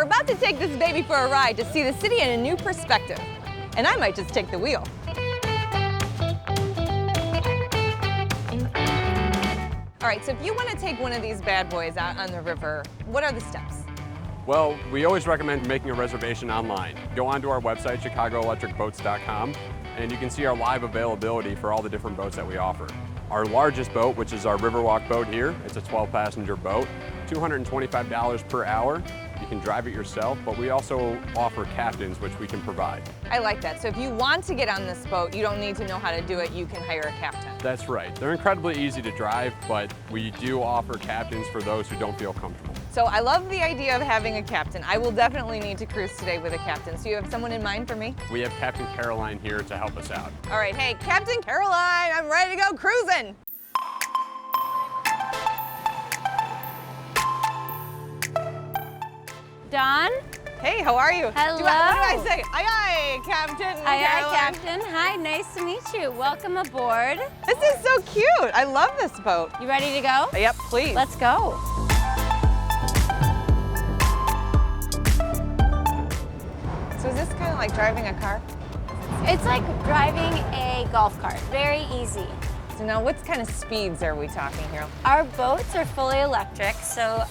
about to take this baby for a ride to see the city in a new perspective. And I might just take the wheel. All right, so if you want to take one of these bad boys out on the river, what are the steps? Well, we always recommend making a reservation online. Go onto our website, chicagoelectricboats.com, and you can see our live availability for all the different boats that we offer. Our largest boat, which is our Riverwalk Boat here, it's a 12-passenger boat, $225 per hour. You can drive it yourself, but we also offer captains, which we can provide. I like that. So if you want to get on this boat, you don't need to know how to do it. You can hire a captain. That's right. They're incredibly easy to drive, but we do offer captains for those who don't feel comfortable. So I love the idea of having a captain. I will definitely need to cruise today with a captain. So you have someone in mind for me? We have Captain Caroline here to help us out. All right, hey, Captain Caroline, I'm ready to go cruising. Dawn? Hey, how are you? Hello. What do I say? Aye, aye, Captain Aye, Caroline. Captain. Hi, nice to meet you. Welcome aboard. This is so cute. I love this boat. You ready to go? Yep, please. Let's go. So is this kind of like driving a car? It's like driving a golf cart. Very easy. So now what kind of speeds are we talking here? Our boats are fully electric, so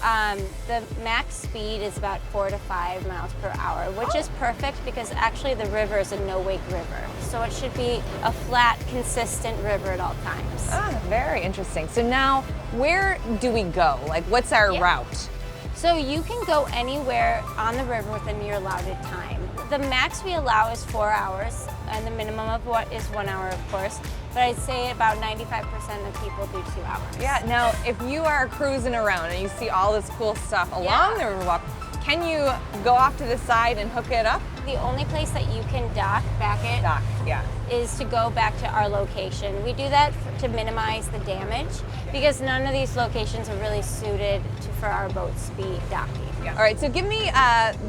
the max speed is about 4 to 5 miles per hour, which is perfect because actually the river is a no-wake river. So it should be a flat, consistent river at all times. Ah, very interesting. So now where do we go? Like what's our route? So you can go anywhere on the river within your allotted time. The max we allow is 4 hours, and the minimum of what is 1 hour, of course. But I'd say about 95% of people do 2 hours. Yeah, now if you are cruising around and you see all this cool stuff along the Riverwalk, can you go off to the side and hook it up? The only place that you can back it is to go back to our location. We do that to minimize the damage because none of these locations are really suited for our boats to be docking. All right, so give me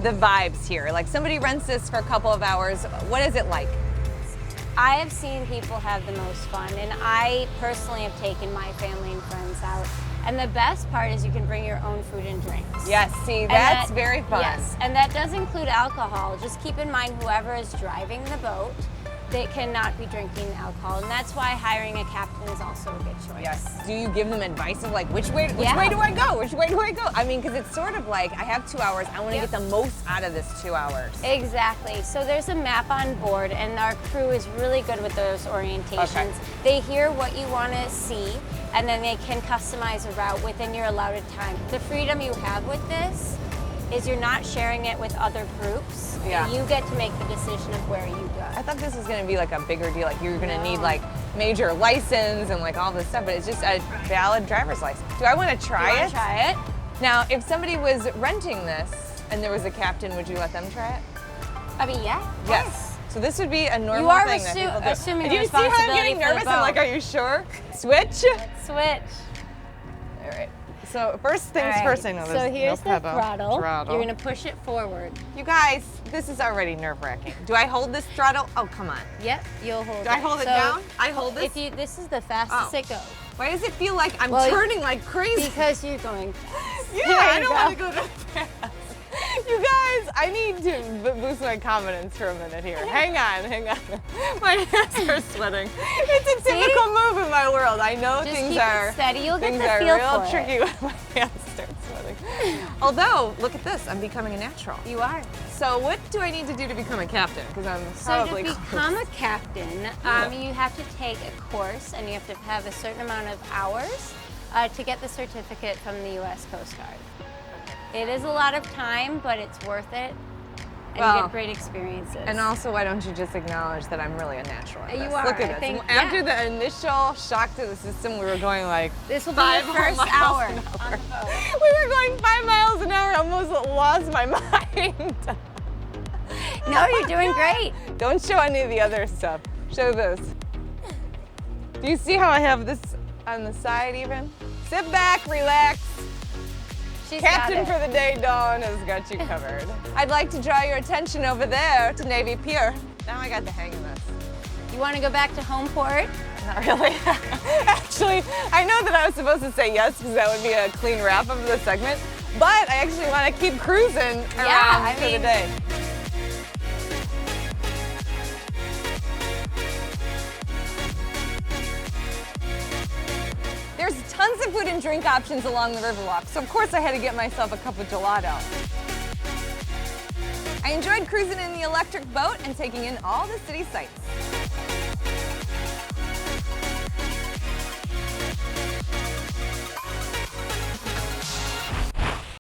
the vibes here. Like somebody rents this for a couple of hours. What is it like? I have seen people have the most fun, and I personally have taken my family and friends out. And the best part is you can bring your own food and drinks. Yes, see, that's very fun. Yes, and that does include alcohol. Just keep in mind whoever is driving the boat, they cannot be drinking alcohol, and that's why hiring a captain is also a good choice. Yes. Do you give them advice of like, which way do I go? Which way do I go? I mean, because it's sort of like, I have 2 hours, I want to get the most out of this 2 hours. Exactly. So there's a map on board, and our crew is really good with those orientations. Okay. They hear what you want to see, and then they can customize a route within your allotted time. The freedom you have with this is you're not sharing it with other groups. Yeah. You get to make the decision of where you go. I thought this was going to be like a bigger deal, like you're going to need like major license and like all this stuff, but it's just a valid driver's license. Do I want to try it? Try it. Now, if somebody was renting this and there was a captain, would you let them try it? I mean, yeah. Yes. So this would be a normal You are thing that people do. assuming Do you see how I'm responsibility getting for the nervous? I'm like, boat. are you sure? Switch? Switch. All right. So first things All right. first, I know there's So here's no the pedal. throttle. You're going to push it forward. You guys, this is already nerve-wracking. Do I hold this throttle? Oh, come on. Yep, you'll hold it. Do I hold it down? I hold this? This is the fastest it goes. Why does it feel like I'm Well, turning like crazy? Because you're going fast. Yeah, There I you don't go. want to go that fast. You guys, I need to boost my confidence for a minute here. Hang on. My hands are sweating. It's a typical move in my world. I know Just things keep are it steady. You'll get things the are feel real for tricky it. when my hands start sweating. Although, look at this, I'm becoming a natural. You are. So what do I need to do to become a captain? Because I'm So probably to become a captain, you have to take a course and you have to have a certain amount of hours to get the certificate from the U.S. Coast Guard. It is a lot of time, but it's worth it, and you get great experiences. And also, why don't you just acknowledge that I'm really a natural at You this? are, Look at I this. think, After yeah. the initial shock to the system, we were going like This will be 5 the first miles hour an on the boat. We were going 5 miles an hour. I almost lost my mind. No, you're doing great. Don't show any of the other stuff. Show this. Do you see how I have this on the side even? Sit back, relax. She's Captain got it. for the day, Dawn, has got you covered. I'd like to draw your attention over there to Navy Pier. Now I got the hang of this. You want to go back to home port? Not really. Actually, I know that I was supposed to say yes because that would be a clean wrap of the segment, but I actually want to keep cruising around for the day. There's tons of food and drink options along the Riverwalk, so of course I had to get myself a cup of gelato. I enjoyed cruising in the electric boat and taking in all the city sights.